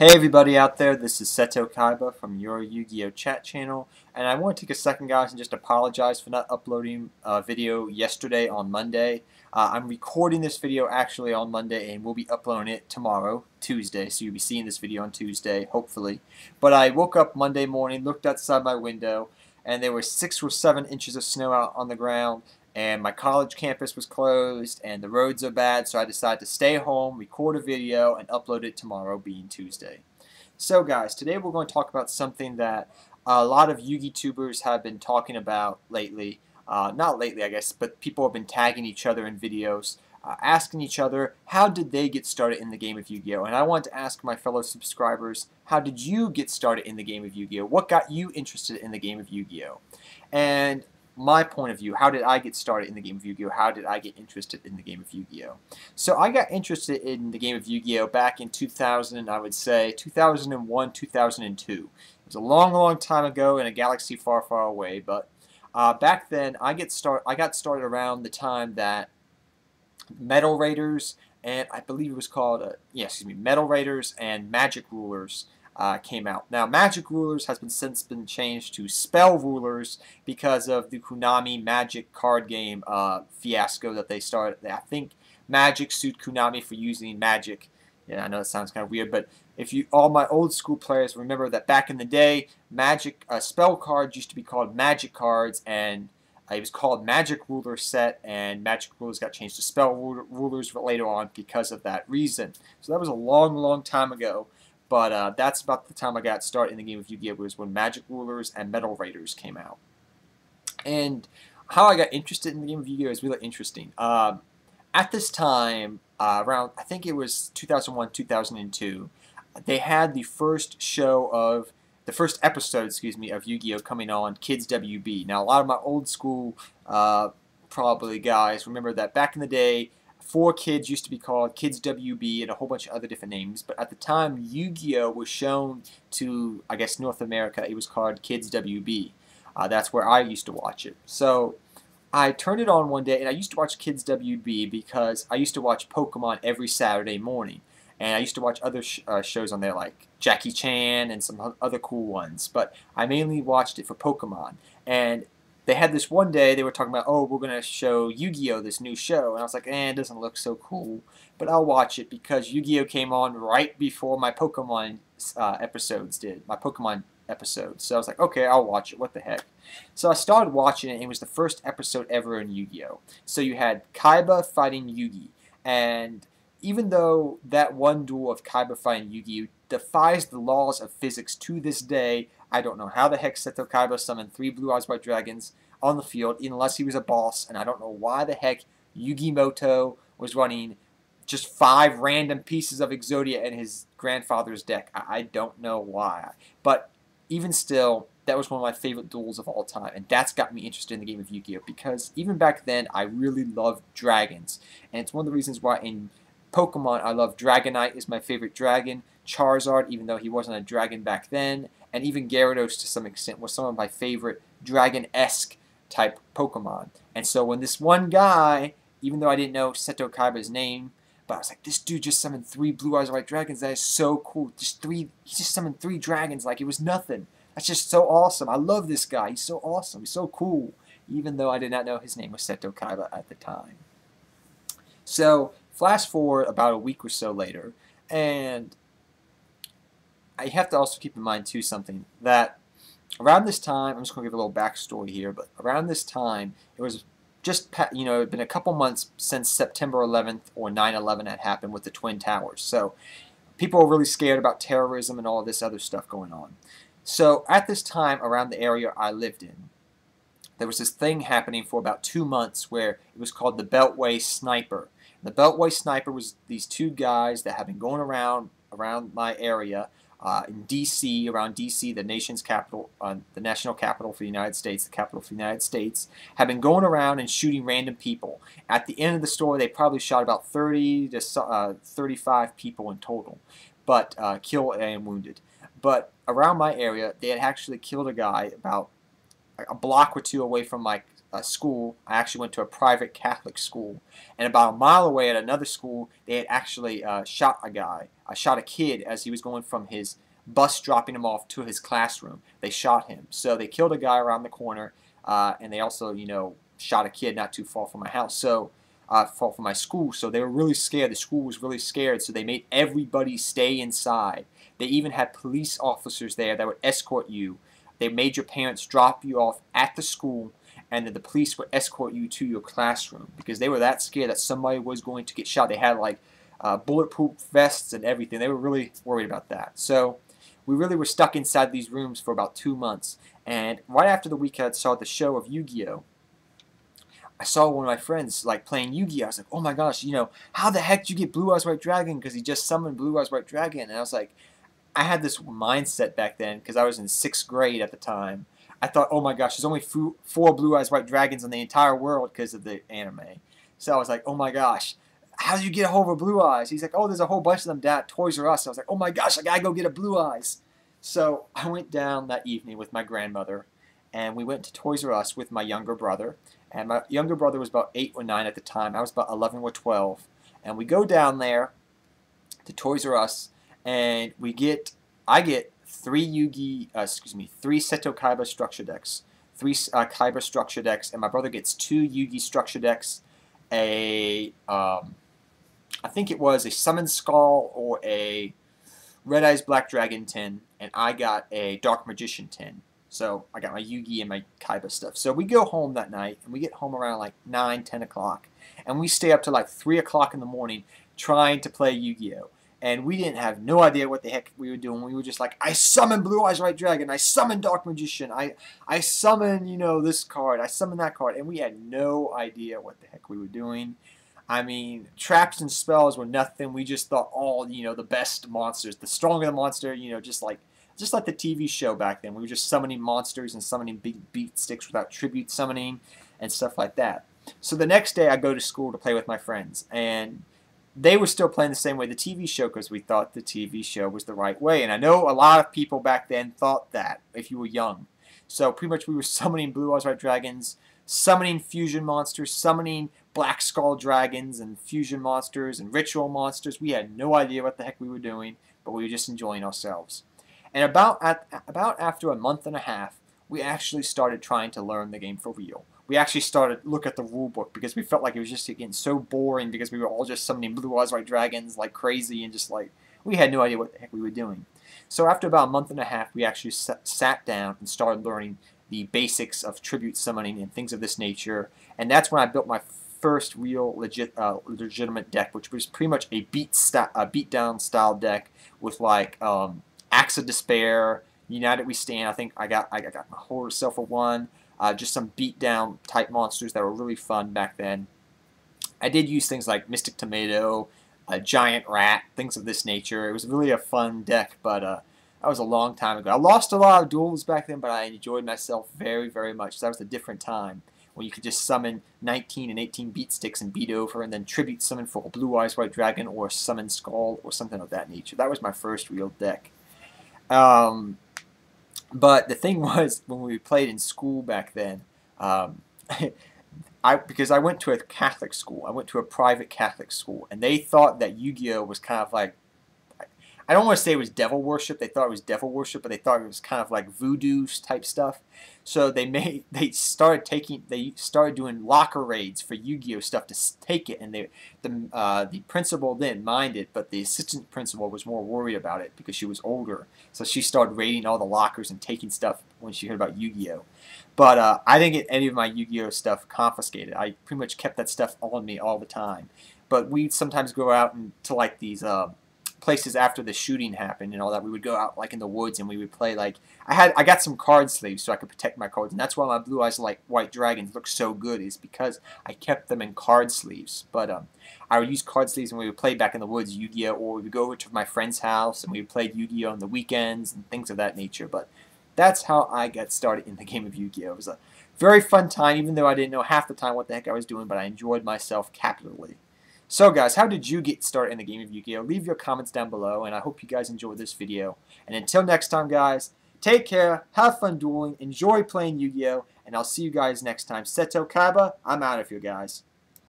Hey everybody out there, this is Seto Kaiba from your Yu-Gi-Oh! Chat channel, and I want to take a second, guys, and just apologize for not uploading a video yesterday on Monday. I'm recording this video actually on Monday, and we'll be uploading it tomorrow, Tuesday, so you'll be seeing this video on Tuesday, hopefully. But I woke up Monday morning, looked outside my window, and there were 6 or 7 inches of snow out on the ground, and my college campus was closed and the roads are bad, so I decided to stay home, record a video, and upload it tomorrow, being Tuesday. So guys, today we're going to talk about something that a lot of Yu-Gi tubers have been talking about lately. Not lately, I guess, but people have been tagging each other in videos, asking each other how did they get started in the game of Yu-Gi-Oh! And I want to ask my fellow subscribers, how did you get started in the game of Yu-Gi-Oh? What got you interested in the game of Yu-Gi-Oh? And my point of view, how did I get started in the game of Yu-Gi-Oh? How did I get interested in the game of Yu-Gi-Oh? So I got interested in the game of Yu-Gi-Oh back in 2000, I would say 2001, 2002. It was a long, long time ago in a galaxy far, far away, but back then I got started around the time that Metal Raiders, and I believe it was called, Metal Raiders and Magic Rulers came out. Now, Magic Rulers has since been changed to Spell Rulers because of the Konami Magic card game fiasco that they started. I think Magic sued Konami for using Magic. Yeah, I know it sounds kind of weird, but if you, all my old school players, remember that back in the day, Magic spell cards used to be called Magic cards, and it was called Magic Ruler set, and Magic Rulers got changed to Spell Rulers later on because of that reason. So that was a long, long time ago. But that's about the time I got started in the game of Yu-Gi-Oh! Was when Magic Rulers and Metal Raiders came out. And how I got interested in the game of Yu-Gi-Oh! Is really interesting. At this time, around, I think it was 2001, 2002, they had the first episode, of Yu-Gi-Oh! Coming on Kids WB. Now, a lot of my old school, probably guys, remember that back in the day, 4Kids used to be called Kids WB and a whole bunch of other different names, but at the time Yu-Gi-Oh! Was shown to, I guess, North America, it was called Kids WB. That's where I used to watch it. So I turned it on one day, and I used to watch Kids WB because I used to watch Pokemon every Saturday morning. And I used to watch other shows on there like Jackie Chan and some other cool ones, but I mainly watched it for Pokemon. And they had this one day, they were talking about, oh, we're going to show Yu-Gi-Oh! This new show. And I was like, it doesn't look so cool. But I'll watch it because Yu-Gi-Oh! Came on right before my Pokemon episodes did. My Pokemon episodes. So I was like, okay, I'll watch it. What the heck? So I started watching it, and it was the first episode ever in Yu-Gi-Oh! So you had Kaiba fighting Yugi. And even though that one duel of Kaiba fighting Yugi defies the laws of physics to this day, I don't know how the heck Seto Kaiba summoned 3 Blue Eyes White Dragons on the field unless he was a boss, and I don't know why the heck Yugi Moto was running just 5 random pieces of Exodia in his grandfather's deck. I don't know why. But even still, that was one of my favorite duels of all time, and that's got me interested in the game of Yu-Gi-Oh! Because even back then, I really loved dragons, and it's one of the reasons why in Pokemon, I love Dragonite is my favorite dragon. Charizard, even though he wasn't a dragon back then, and even Gyarados to some extent was some of my favorite dragon-esque type Pokemon. And so when this one guy, even though I didn't know Seto Kaiba's name, but I was like, this dude just summoned 3 Blue Eyes White Dragons. That is so cool. He just summoned 3 dragons like it was nothing. That's just so awesome. I love this guy. He's so awesome. He's so cool. Even though I did not know his name was Seto Kaiba at the time. So flash forward about a week or so later, and I have to also keep in mind too something that around this time, I'm just going to give a little backstory here, but around this time, it was just, it had been a couple months since September 11th or 9/11 had happened with the Twin Towers. So people were really scared about terrorism and all this other stuff going on. So at this time, around the area I lived in, there was this thing happening for about 2 months where it was called the Beltway Sniper. The Beltway Sniper was these 2 guys that had been going around my area in D.C., around D.C., the nation's capital, the national capital for the United States, the capital for the United States, had been going around and shooting random people. At the end of the story, they probably shot about 30 to 35 people in total, but killed and wounded. But around my area, they had actually killed a guy about a block or 2 away from my school. I actually went to a private Catholic school, and about a mile away at another school, they had actually shot a guy. I shot a kid as he was going from his bus dropping him off to his classroom. They shot him. So they killed a guy around the corner, and they also, shot a kid not too far from my house. So far from my school. So they were really scared. The school was really scared. So they made everybody stay inside. They even had police officers there that would escort you. They made your parents drop you off at the school, and then the police would escort you to your classroom because they were that scared that somebody was going to get shot. They had like bulletproof vests and everything. They were really worried about that. So we really were stuck inside these rooms for about 2 months. And right after the week I saw the show of Yu-Gi-Oh!, I saw one of my friends like playing Yu-Gi-Oh! I was like, oh my gosh, how the heck did you get Blue Eyes White Dragon? Because he just summoned Blue Eyes White Dragon. And I was like, I had this mindset back then because I was in 6th grade at the time. I thought, oh my gosh, there's only 4 Blue Eyes White Dragons in the entire world because of the anime. So I was like, oh my gosh, how did you get a hold of Blue Eyes? He's like, oh, there's a whole bunch of them down at Toys R Us. I was like, oh my gosh, I gotta go get a Blue Eyes. So I went down that evening with my grandmother, and we went to Toys R Us with my younger brother. And my younger brother was about 8 or 9 at the time. I was about 11 or 12. And we go down there to Toys R Us, and I get 3 3 Seto Kaiba structure decks, 3 Kaiba structure decks, and my brother gets 2 Yugi structure decks, I think it was a Summon Skull or a Red Eyes Black Dragon tin, and I got a Dark Magician tin. So I got my Yugi and my Kaiba stuff. So we go home that night, and we get home around like 9, 10 o'clock, and we stay up to like 3 o'clock in the morning trying to play Yu-Gi-Oh! And we didn't have no idea what the heck we were doing. We were just like, I summon Blue Eyes White Dragon. I summon Dark Magician. I summon, this card. I summon that card. And we had no idea what the heck we were doing. I mean, traps and spells were nothing. We just thought all, the best monsters. The stronger the monster, just like the TV show back then. We were just summoning monsters and summoning big beat sticks without tribute summoning and stuff like that. So the next day I go to school to play with my friends. And they were still playing the same way the TV show because we thought the TV show was the right way. And I know a lot of people back then thought that if you were young. So pretty much we were summoning Blue Eyes White Dragons, summoning fusion monsters, summoning Black Skull Dragons and fusion monsters and ritual monsters. We had no idea what the heck we were doing, but we were just enjoying ourselves. And about after a month and a half, we actually started trying to learn the game for real. We actually started to look at the rule book because we felt like it was just getting so boring because we were all just summoning Blue Eyes White Dragons like crazy and just like we had no idea what the heck we were doing. So after about a month and a half, we actually sat down and started learning the basics of tribute summoning and things of this nature. And that's when I built my first real legitimate deck, which was pretty much a beat-down style deck with like Axe of Despair, United We Stand. I think I got my Horror Self for 1. Just some beat-down type monsters that were really fun back then. I did use things like Mystic Tomato, a Giant Rat, things of this nature. It was really a fun deck, but that was a long time ago. I lost a lot of duels back then, but I enjoyed myself very, very much. So that was a different time when you could just summon 19 and 18 beat sticks and beat over, and then tribute summon for a Blue Eyes White Dragon or a Summon Skull or something of that nature. That was my first real deck. But the thing was, when we played in school back then, because I went to a Catholic school, I went to a private Catholic school, and they thought that Yu-Gi-Oh! Was kind of like, I don't want to say it was devil worship. They thought it was devil worship, but they thought it was kind of like voodoo type stuff. So they started doing locker raids for Yu-Gi-Oh! Stuff to take it, and the principal didn't mind it, but the assistant principal was more worried about it because she was older. So she started raiding all the lockers and taking stuff when she heard about Yu-Gi-Oh! But I didn't get any of my Yu-Gi-Oh! Stuff confiscated. I pretty much kept that stuff on me all the time. But we'd sometimes go out to like these places after the shooting happened and all that. We would go out like in the woods and we would play like I got some card sleeves so I could protect my cards, and that's why my Blue Eyes White Dragons look so good, is because I kept them in card sleeves. But I would use card sleeves when we would play back in the woods Yu-Gi-Oh! Or we would go over to my friend's house and we would play Yu-Gi-Oh! On the weekends and things of that nature. But that's how I got started in the game of Yu-Gi-Oh! It was a very fun time, even though I didn't know half the time what the heck I was doing, but I enjoyed myself capitally. So guys, how did you get started in the game of Yu-Gi-Oh? Leave your comments down below, and I hope you guys enjoyed this video. And until next time guys, take care, have fun dueling, enjoy playing Yu-Gi-Oh! And and I'll see you guys next time. Seto Kaba, I'm out of here, guys.